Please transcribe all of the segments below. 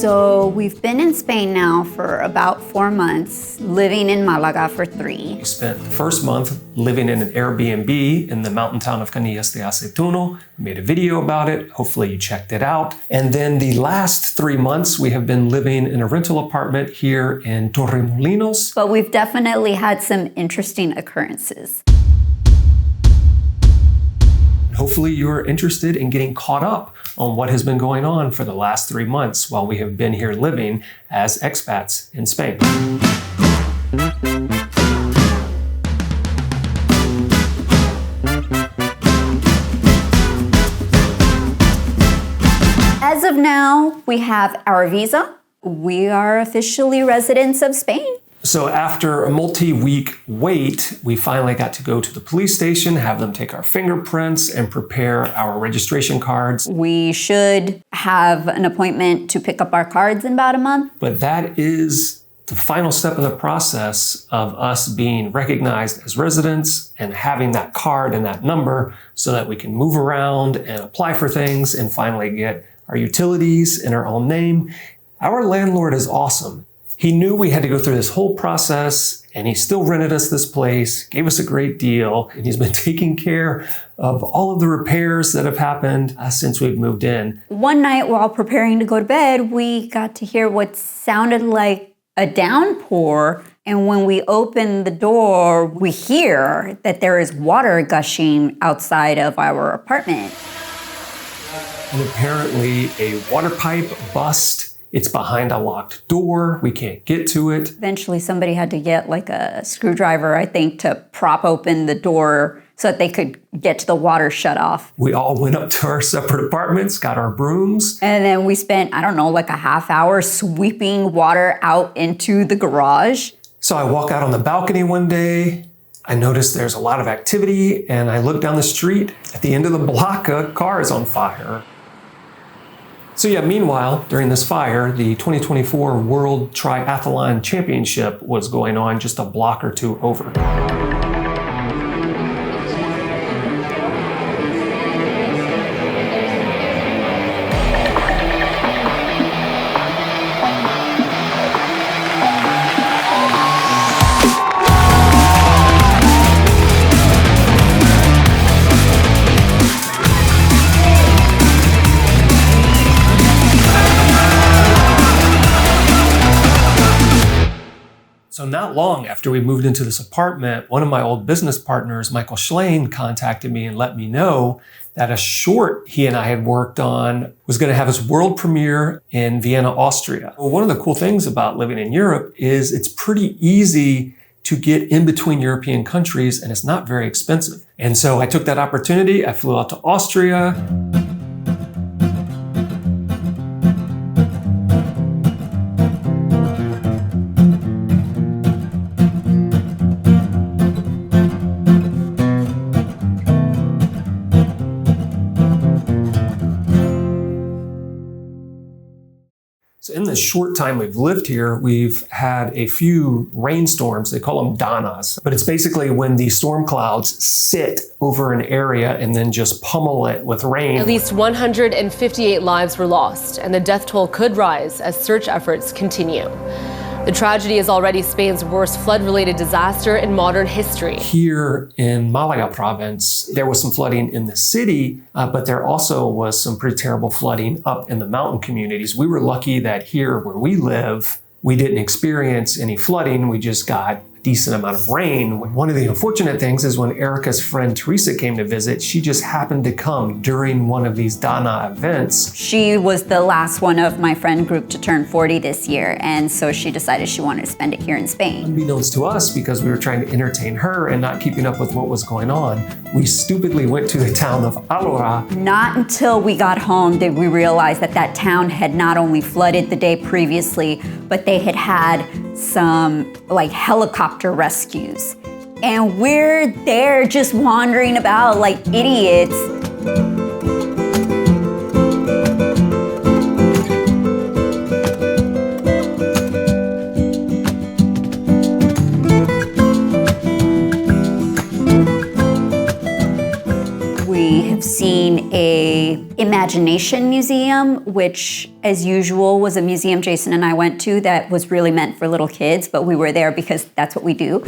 So we've been in Spain now for about 4 months, living in Malaga for 3. We spent the first month living in an Airbnb in the mountain town of Canillas de Aceituno. We made a video about it. Hopefully you checked it out. And then the last 3 months, we have been living in a rental apartment here in Torremolinos. But we've definitely had some interesting occurrences. Hopefully you're interested in getting caught up on what has been going on for the last 3 months while we have been here living as expats in Spain. As of now, we have our visa. We are officially residents of Spain. So after a multi-week wait, we finally got to go to the police station, have them take our fingerprints and prepare our registration cards. We should have an appointment to pick up our cards in about a month. But that is the final step in the process of us being recognized as residents and having that card and that number so that we can move around and apply for things and finally get our utilities in our own name. Our landlord is awesome. He knew we had to go through this whole process and he still rented us this place, gave us a great deal, and he's been taking care of all of the repairs that have happened since we've moved in. One night while preparing to go to bed, we got to hear what sounded like a downpour. And when we open the door, we hear that there is water gushing outside of our apartment. And apparently a water pipe bust. It's behind a locked door. We can't get to it. Eventually somebody had to get like a screwdriver, I think, to prop open the door so that they could get to the water shut off. We all went up to our separate apartments, got our brooms. And then we spent, I don't know, like a half hour sweeping water out into the garage. So I walk out on the balcony one day. I notice there's a lot of activity and I look down the street. At the end of the block, a car is on fire. So yeah, meanwhile, during this fire, the 2024 World Triathlon Championship was going on just a block or two over. So not long after we moved into this apartment, one of my old business partners, Michael Schlein, contacted me and let me know that a short he and I had worked on was going to have its world premiere in Vienna, Austria. Well, one of the cool things about living in Europe is it's pretty easy to get in between European countries and it's not very expensive. And so I took that opportunity. I flew out to Austria. So in the short time we've lived here, we've had a few rainstorms. They call them danas, but it's basically when the storm clouds sit over an area and then just pummel it with rain. At least 158 lives were lost, and the death toll could rise as search efforts continue. The tragedy is already Spain's worst flood-related disaster in modern history. Here in Malaga province, there was some flooding in the city, but there also was some pretty terrible flooding up in the mountain communities. We were lucky that here where we live, we didn't experience any flooding. We just got decent amount of rain. One of the unfortunate things is when Erika's friend Teresa came to visit, she just happened to come during one of these Dana events. She was the last one of my friend group to turn 40 this year, and so she decided she wanted to spend it here in Spain. Unbeknownst to us, because we were trying to entertain her and not keeping up with what was going on, we stupidly went to the town of Álora. Not until we got home did we realize that that town had not only flooded the day previously, but they had had some like helicopter rescues. And we're there just wandering about like idiots. We have seen in a imagination museum, which as usual was a museum Jason and I went to that was really meant for little kids, but we were there because that's what we do.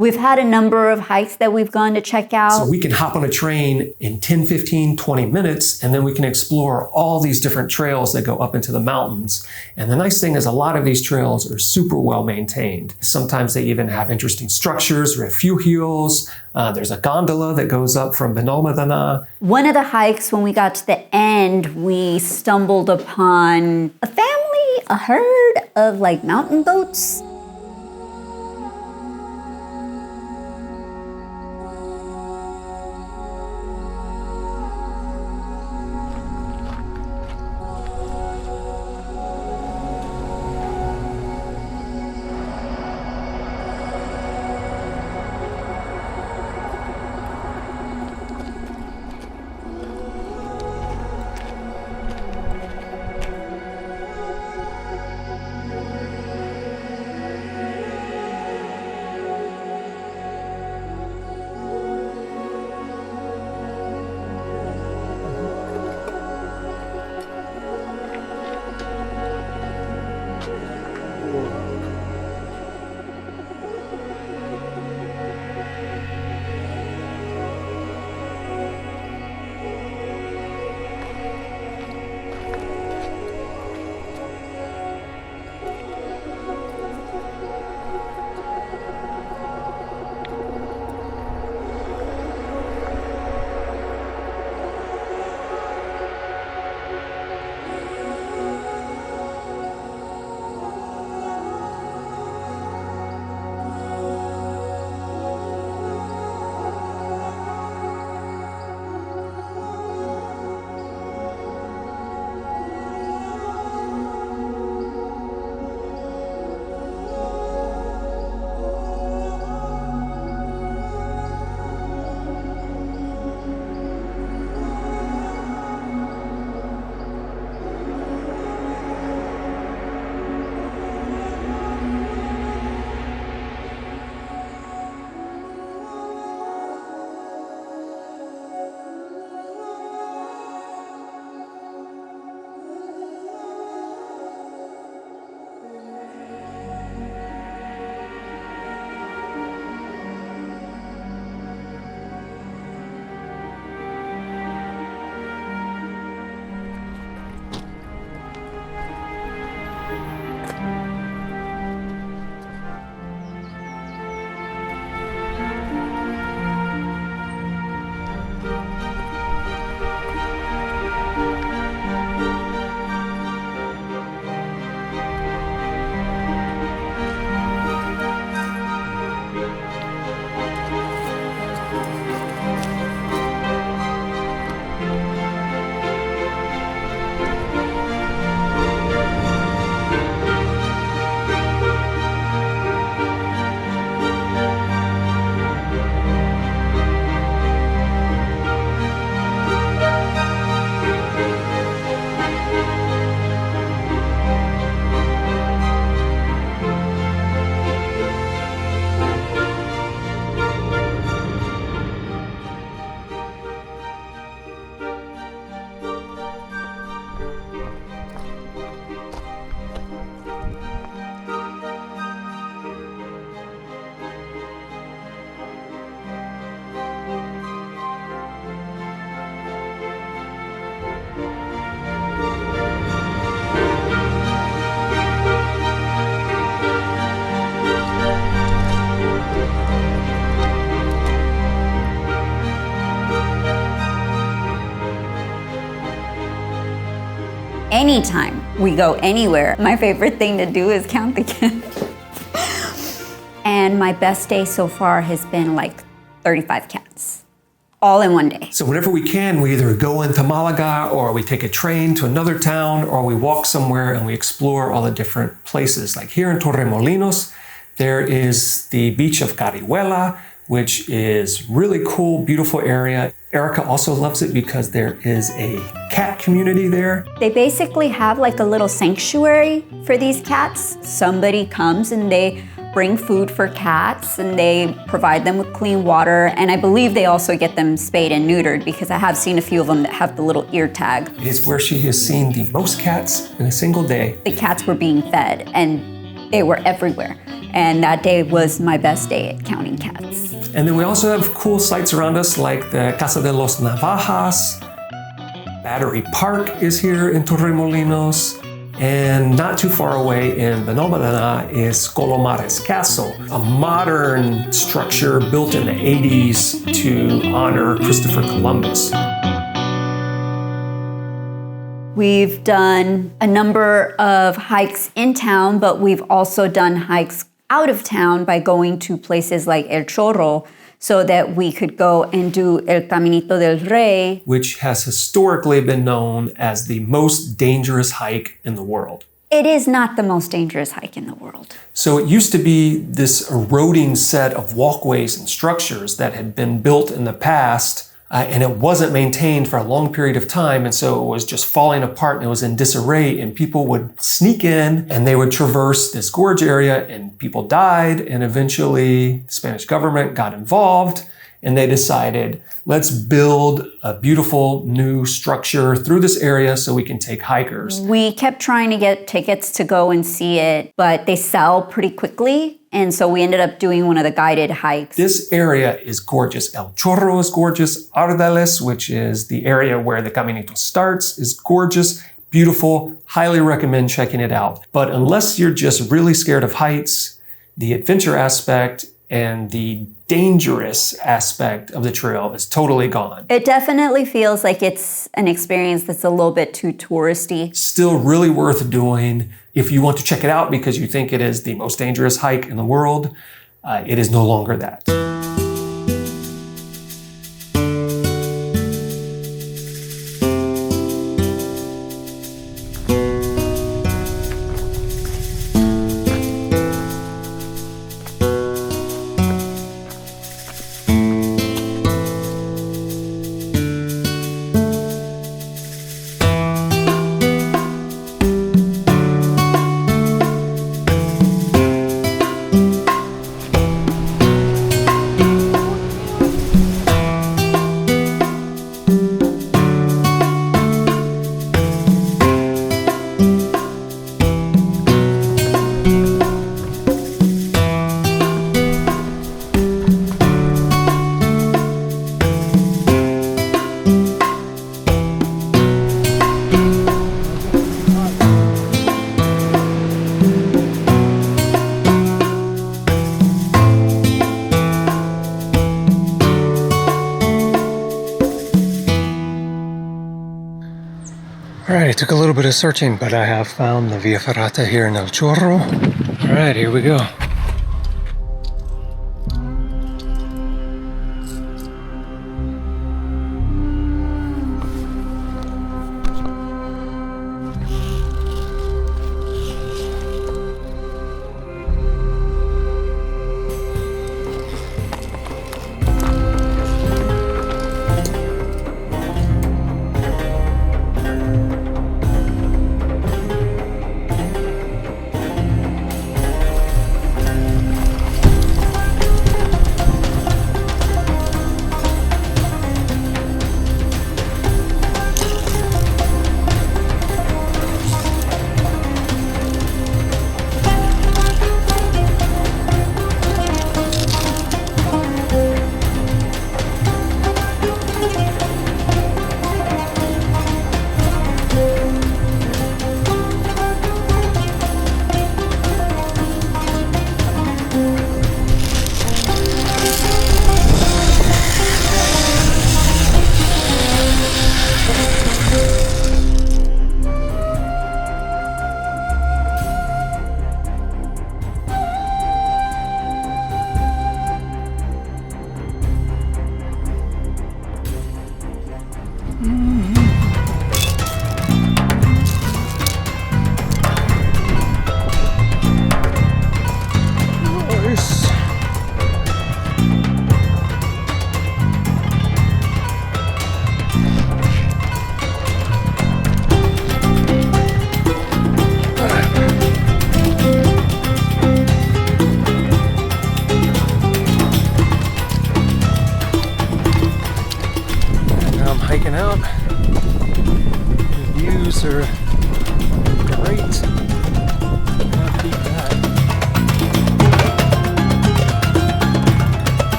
We've had a number of hikes that we've gone to check out. So we can hop on a train in 10, 15, 20 minutes, and then we can explore all these different trails that go up into the mountains. And the nice thing is a lot of these trails are super well maintained. Sometimes they even have interesting structures, refugios. There's a gondola that goes up from Benalmadana. One of the hikes, when we got to the end, we stumbled upon a family, a herd of like mountain goats. anytime we go anywhere, my favorite thing to do is count the cats. And my best day so far has been like 35 cats, all in one day. So whenever we can, we either go into Malaga or we take a train to another town or we walk somewhere and we explore all the different places. Like here in Torremolinos, there is the beach of Carihuela, which is really cool, beautiful area. Erika also loves it because there is a cat community there. They basically have like a little sanctuary for these cats. Somebody comes and they bring food for cats and they provide them with clean water. And I believe they also get them spayed and neutered because I have seen a few of them that have the little ear tag. It is where she has seen the most cats in a single day. The cats were being fed and they were everywhere. And that day was my best day at counting cats. And then we also have cool sites around us like the Casa de los Navajas. Battery Park is here in Torremolinos. And not too far away in Benalmádena is Colomares Castle, a modern structure built in the 80s to honor Christopher Columbus. We've done a number of hikes in town, but we've also done hikes out of town by going to places like El Chorro so that we could go and do El Caminito del Rey, which has historically been known as the most dangerous hike in the world. It is not the most dangerous hike in the world. So it used to be this eroding set of walkways and structures that had been built in the past, and it wasn't maintained for a long period of time, and so it was just falling apart and it was in disarray, and people would sneak in and they would traverse this gorge area and people died, and eventually the Spanish government got involved and they decided, let's build a beautiful new structure through this area so we can take hikers. We kept trying to get tickets to go and see it, but they sell pretty quickly. And so we ended up doing one of the guided hikes. This area is gorgeous. El Chorro is gorgeous. Ardales, which is the area where the Caminito starts, is gorgeous, beautiful. Highly recommend checking it out. But unless you're just really scared of heights, the adventure aspect and the dangerous aspect of the trail is totally gone. It definitely feels like it's an experience that's a little bit too touristy. Still really worth doing. If you want to check it out because you think it is the most dangerous hike in the world, it is no longer that. All right, it took a little bit of searching, but I have found the Via Ferrata here in El Chorro. All right, here we go.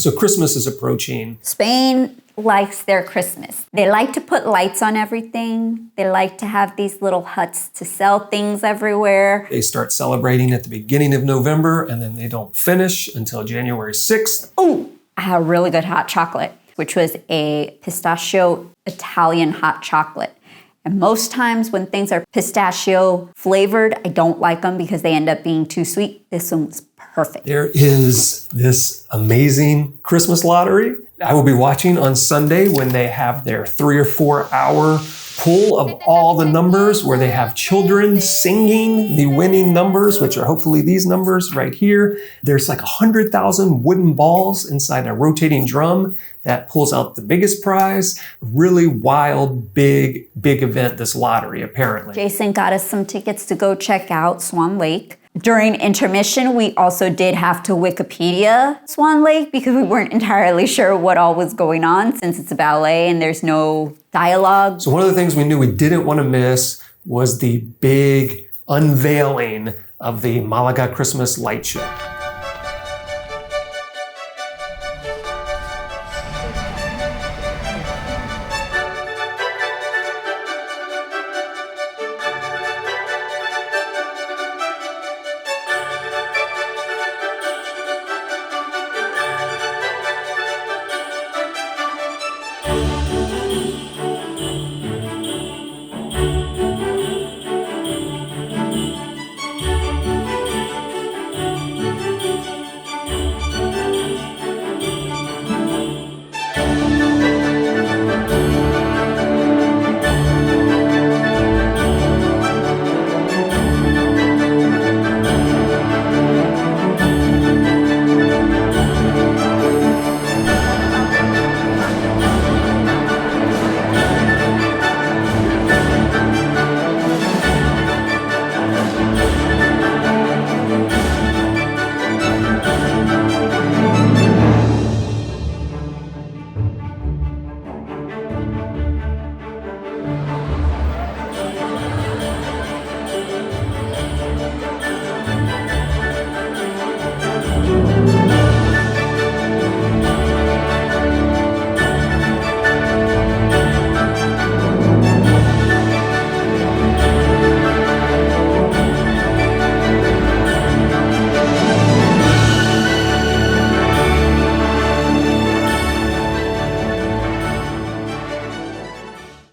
So Christmas is approaching. Spain likes their Christmas. They like to put lights on everything. They like to have these little huts to sell things everywhere. They start celebrating at the beginning of November, and then they don't finish until January 6th. Oh, I had a really good hot chocolate, which was a pistachio Italian hot chocolate. And most times when things are pistachio flavored, I don't like them because they end up being too sweet. This one was perfect. There is this amazing Christmas lottery. I will be watching on Sunday when they have their 3 or 4 hour pull of all the numbers where they have children singing the winning numbers, which are hopefully these numbers right here. There's like 100,000 wooden balls inside a rotating drum that pulls out the biggest prize. Really wild, big event, this lottery, apparently. Jason got us some tickets to go check out Swan Lake. During intermission, we also did have to Wikipedia Swan Lake because we weren't entirely sure what all was going on since it's a ballet and there's no dialogue. So one of the things we knew we didn't want to miss was the big unveiling of the Malaga Christmas light show.